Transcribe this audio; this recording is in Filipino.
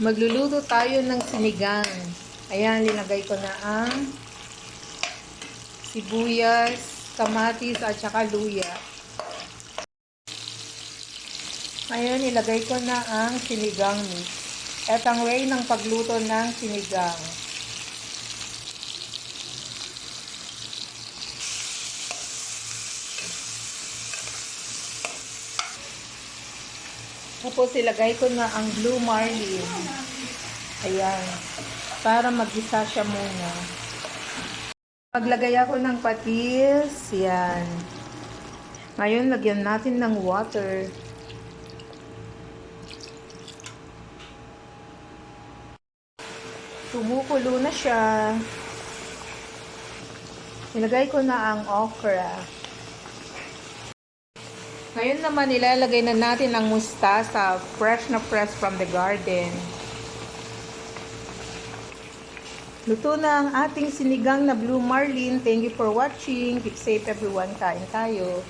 Magluluto tayo ng sinigang. Ayan, linagay ko na ang sibuyas, kamatis at saka luya. Ngayon, ilagay ko na ang sinigang mix. At ang way ng pagluto ng sinigang. Tapos ilagay ko na ang blue marlin. Ayan. Para mag-isa siya muna. Maglagay ako ng patis. Yan. Ngayon, lagyan natin ng water. Tumukulo na siya. Ilagay ko na ang okra. Ngayon naman, ilalagay na natin ang mustasa, fresh na fresh from the garden. Luto na ang ating sinigang na blue marlin. Thank you for watching. Keep safe everyone. Kain tayo.